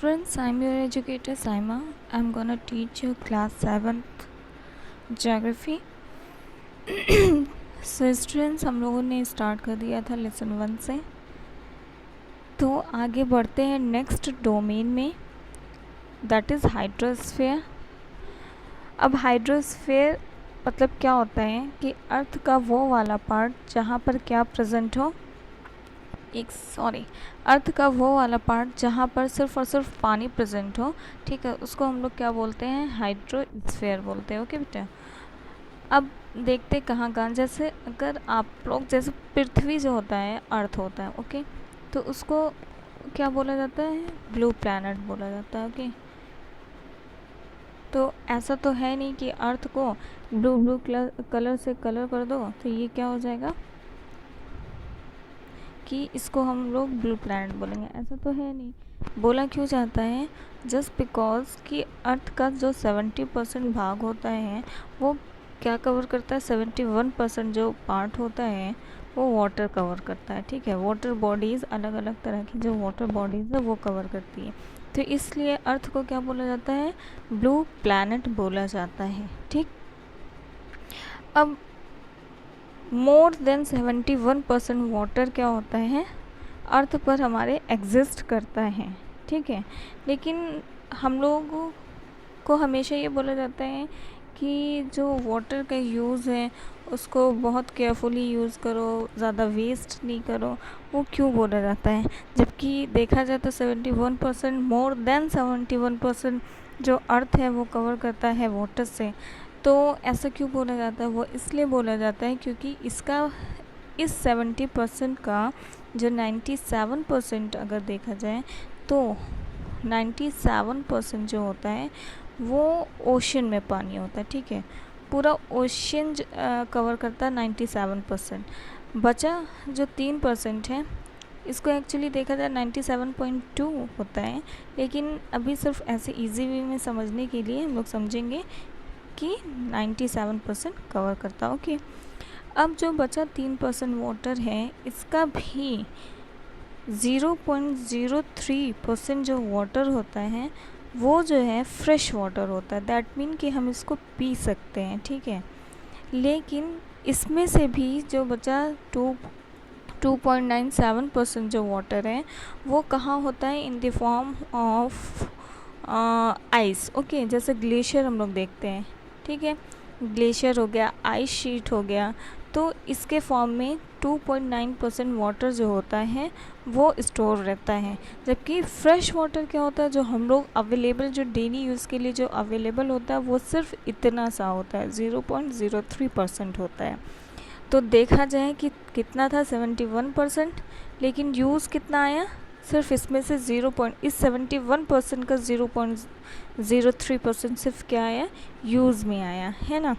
Friends, I'm your educator Saima. I'm gonna teach you class 7th geography. So students, हम लोगों ने start कर दिया था लेसन 1 से, तो आगे बढ़ते हैं नेक्स्ट डोमेन में, दैट इज़ हाइड्रोस्फीयर. अब हाइड्रोस्फीयर मतलब क्या होता है कि अर्थ का वो वाला पार्ट जहाँ पर क्या प्रेजेंट हो, अर्थ का वो वाला पार्ट जहाँ पर सिर्फ और सिर्फ पानी प्रेजेंट हो, ठीक है, उसको हम लोग क्या बोलते हैं, हाइड्रोस्फीयर बोलते हैं. ओके बेटा, अब देखते कहाँ कहाँ, जैसे अगर आप लोग, जैसे पृथ्वी जो होता है, अर्थ होता है, ओके, तो उसको क्या बोला जाता है, ब्लू प्लैनेट बोला जाता है. ओके, तो ऐसा तो है नहीं कि अर्थ को ब्लू कलर से कलर कर दो तो ये क्या हो जाएगा कि इसको हम लोग ब्लू प्लैनेट बोलेंगे, ऐसा तो है नहीं. बोला क्यों जाता है, जस्ट बिकॉज कि अर्थ का जो 70% भाग होता है वो क्या कवर करता है, 71% जो पार्ट होता है वो वाटर कवर करता है. ठीक है, वाटर बॉडीज़, अलग अलग तरह की जो वाटर बॉडीज़ है वो कवर करती है, तो इसलिए अर्थ को क्या बोला जाता है, ब्लू प्लैनेट बोला जाता है. ठीक, अब मोर देन 71% वाटर क्या होता है, अर्थ पर हमारे एग्जिस्ट करता है. ठीक है, लेकिन हम लोगों को हमेशा ये बोला जाता है कि जो वाटर का यूज़ है उसको बहुत केयरफुली यूज़ करो, ज़्यादा वेस्ट नहीं करो. वो क्यों बोला जाता है, जबकि देखा जाए तो 71%, मोर देन 71% जो अर्थ है वो कवर करता है वाटर से. तो ऐसा क्यों बोला जाता है, वो इसलिए बोला जाता है क्योंकि इसका इस 70% का जो 97% अगर देखा जाए तो 97% जो होता है वो ओशन में पानी होता है. ठीक है, पूरा ओशन कवर करता है 97%. बचा जो 3% है, इसको एक्चुअली देखा जाए 97.2 होता है, लेकिन अभी सिर्फ ऐसे इजी वे में समझने के लिए हम लोग समझेंगे कि 97% कवर करता. ओके, अब जो बचा 3% वाटर है, इसका भी 0.03% जो वाटर होता है वो जो है फ्रेश वाटर होता है. दैट मीन कि हम इसको पी सकते हैं. ठीक है, लेकिन इसमें से भी जो बचा 2.97% जो वाटर है वो कहाँ होता है, in the form of ice. Okay, जैसे ग्लेशियर हम लोग देखते हैं. ठीक है, ग्लेशियर हो गया, आइस शीट हो गया, तो इसके फॉर्म में 2.9% वाटर जो होता है वो स्टोर रहता है. जबकि फ्रेश वाटर क्या होता है, जो हम लोग अवेलेबल, जो डेली यूज़ के लिए जो अवेलेबल होता है वो सिर्फ इतना सा होता है, 0.03% होता है. तो देखा जाए कि कितना था, 71%, लेकिन यूज़ कितना आया, सिर्फ इसमें से इस 71% का 0.03% सिर्फ क्या आया, यूज़ में आया है ना.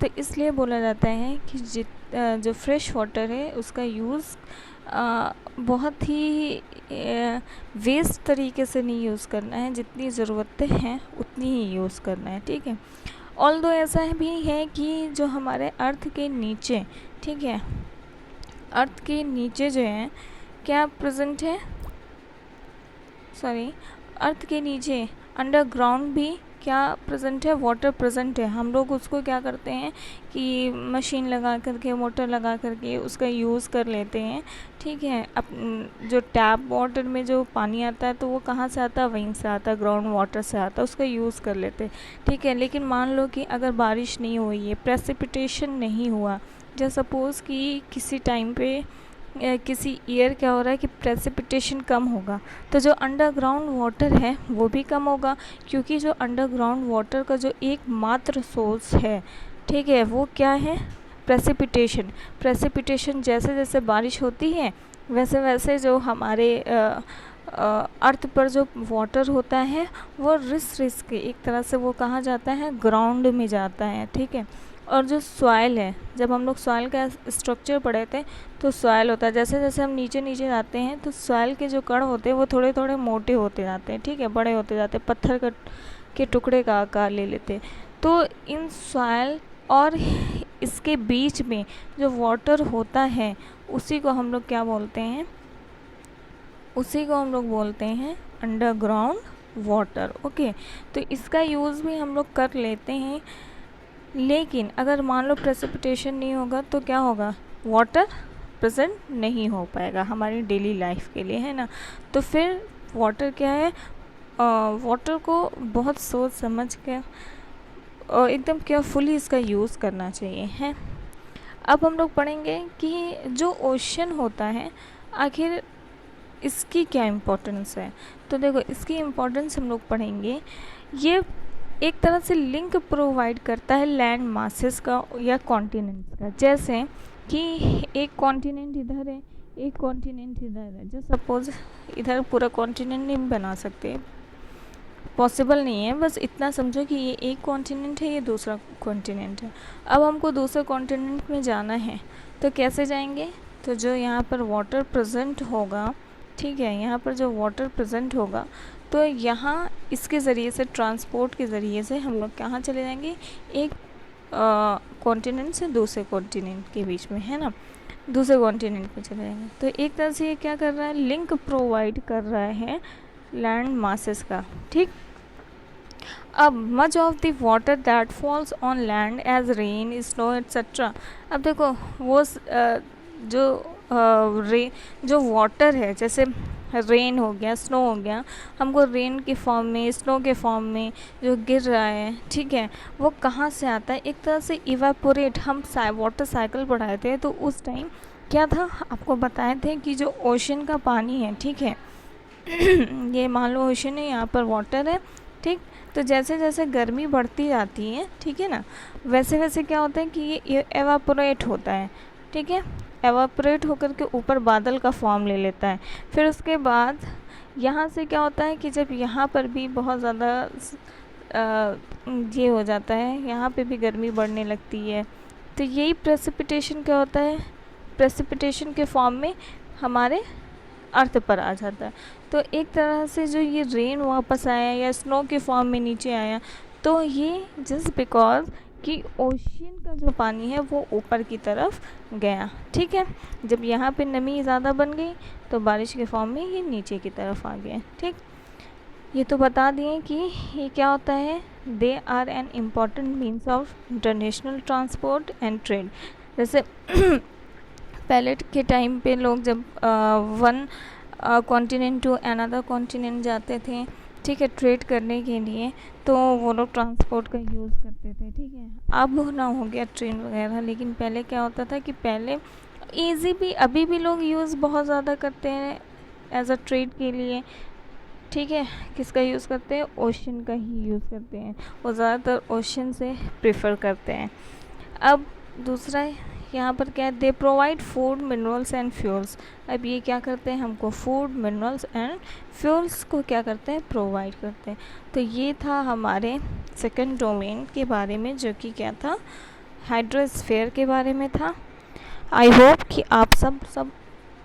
तो इसलिए बोला जाता है कि जो फ्रेश वाटर है उसका यूज़ बहुत ही वेस्ट तरीके से नहीं यूज़ करना है, जितनी ज़रूरतें हैं उतनी ही यूज़ करना है. ठीक है, ऑल्दो ऐसा भी है कि जो हमारे अर्थ के नीचे, ठीक है, अर्थ के नीचे जो है क्या प्रेजेंट है, अर्थ के नीचे अंडरग्राउंड भी क्या प्रेजेंट है, वाटर प्रेजेंट है. हम लोग उसको क्या करते हैं कि मशीन लगा करके, मोटर लगा करके उसका यूज़ कर लेते हैं. ठीक है, अब जो टैप वाटर में जो पानी आता है तो वो कहाँ से आता है, वहीं से आता है, ग्राउंड वाटर से आता है, उसका यूज़ कर लेते हैं. ठीक है, लेकिन मान लो कि अगर बारिश नहीं हुई है, प्रेसिपिटेशन नहीं हुआ, जैसे सपोज़ कि किसी टाइम पे किसी ईयर क्या हो रहा है कि प्रेसिपिटेशन कम होगा, तो जो अंडरग्राउंड वाटर है वो भी कम होगा, क्योंकि जो अंडरग्राउंड वाटर का जो एकमात्र सोर्स है, ठीक है, वो क्या है, प्रेसिपिटेशन. जैसे जैसे बारिश होती है वैसे वैसे जो हमारे अर्थ पर जो वाटर होता है वो रिस के एक तरह से वो कहाँ जाता है, ग्राउंड में जाता है. ठीक है, और जो सॉइल है, जब हम लोग सॉइल का स्ट्रक्चर पढ़े थे तो सॉइल होता है, जैसे जैसे हम नीचे नीचे जाते हैं तो सॉइल के जो कण होते हैं वो थोड़े थोड़े मोटे होते जाते हैं. ठीक है, बड़े होते जाते हैं, पत्थर के टुकड़े का आकार ले लेते हैं. तो इन सॉइल और इसके बीच में जो वाटर होता है उसी को हम लोग क्या बोलते हैं, उसी को हम लोग बोलते हैं अंडरग्राउंड वाटर। ओके, तो इसका यूज़ भी हम लोग कर लेते हैं, लेकिन अगर मान लो प्रेसिपिटेशन नहीं होगा तो क्या होगा, वाटर प्रेजेंट नहीं हो पाएगा हमारी डेली लाइफ के लिए, है ना। तो फिर वाटर क्या है, वाटर को बहुत सोच समझ कर और एकदम केयरफुली इसका यूज़ करना चाहिए, है। अब हम लोग पढ़ेंगे कि जो ओशन होता है आखिर इसकी क्या इम्पोर्टेंस है। तो देखो, इसकी इम्पोर्टेंस हम लोग पढ़ेंगे। ये एक तरह से लिंक प्रोवाइड करता है लैंड मासेस का या कॉन्टिनेंट्स का। जैसे कि एक कॉन्टिनेंट इधर है, एक कॉन्टिनेंट इधर है। जो सपोज इधर पूरा कॉन्टिनेंट नहीं बना सकते, पॉसिबल नहीं है, बस इतना समझो कि ये एक कॉन्टिनेंट है, ये दूसरा कॉन्टिनेंट है। अब हमको दूसरे कॉन्टिनेंट में जाना है तो कैसे जाएंगे, तो जो यहाँ पर वाटर प्रेजेंट होगा, ठीक है, यहाँ पर जो वाटर प्रेजेंट होगा तो यहाँ इसके ज़रिए से, ट्रांसपोर्ट के ज़रिए से हम लोग कहाँ चले जाएंगे, एक कॉन्टिनेंट से दूसरे कॉन्टिनेंट के बीच में, है ना, दूसरे कॉन्टिनेंट पे चले जाएंगे। तो एक तरह से ये क्या कर रहा है, लिंक प्रोवाइड कर रहा है लैंड मासेस का, ठीक। अब much of the water that falls on land as rain, snow etcetera. अब देखो वो जो वाटर है, जैसे रेन हो गया, स्नो हो गया, हमको रेन के फॉर्म में, स्नो के फॉर्म में जो गिर रहा है, ठीक है, वो कहाँ से आता है, एक तरह से इवेपोरेट। हम वाटर साइकिल पढ़ाए थे तो उस टाइम क्या था, आपको बताए थे कि जो ओशन का पानी है, ठीक है ये मान लो ओशन है, यहाँ पर वाटर है, ठीक। तो जैसे जैसे गर्मी बढ़ती जाती है, ठीक है ना, वैसे वैसे क्या होता है कि ये एवापोरेट होता है, ठीक है, एवापोरेट होकर के ऊपर बादल का फॉर्म ले लेता है। फिर उसके बाद यहाँ से क्या होता है कि जब यहाँ पर भी बहुत ज़्यादा ये हो जाता है, यहाँ पे भी गर्मी बढ़ने लगती है, तो यही प्रेसिपिटेशन क्या होता है, प्रेसिपिटेशन के फॉर्म में हमारे अर्थ पर आ जाता है। तो एक तरह से जो ये रेन वापस आया या स्नो के फॉर्म में नीचे आया, तो ये जस्ट बिकॉज कि ओशियन का जो पानी है वो ऊपर की तरफ गया, ठीक है। जब यहाँ पे नमी ज़्यादा बन गई तो बारिश के फॉर्म में ये नीचे की तरफ आ गया, ठीक। ये तो बता दिए कि ये क्या होता है, they are an important means of international transport and trade. जैसे पहले के टाइम पे लोग जब one continent to another continent जाते थे, ठीक है, ट्रेड करने के लिए, तो वो लोग ट्रांसपोर्ट का यूज़ करते थे, ठीक है। अब ना हो गया ट्रेन वगैरह, लेकिन पहले क्या होता था कि पहले ईज़ी भी, अभी भी लोग यूज़ बहुत ज़्यादा करते हैं एज अ ट्रेड के लिए, ठीक है। किसका यूज़ करते हैं, ओशन का ही यूज़ करते हैं, वो ज़्यादातर ओशन से प्रेफर करते हैं। अब दूसरा यहाँ पर क्या है, they provide food, minerals and fuels. अब ये क्या करते हैं, हमको फूड, मिनरल्स एंड फ्यूल्स को क्या करते हैं, प्रोवाइड करते हैं। तो ये था हमारे सेकंड डोमेन के बारे में, जो कि क्या था, हाइड्रोस्फीयर के बारे में था। आई होप कि आप सब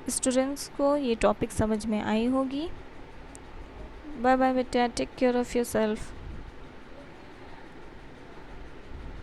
स्टूडेंट्स को ये टॉपिक समझ में आई होगी। बाय बाय बेटा, टेक केयर ऑफ़ योरसेल्फ।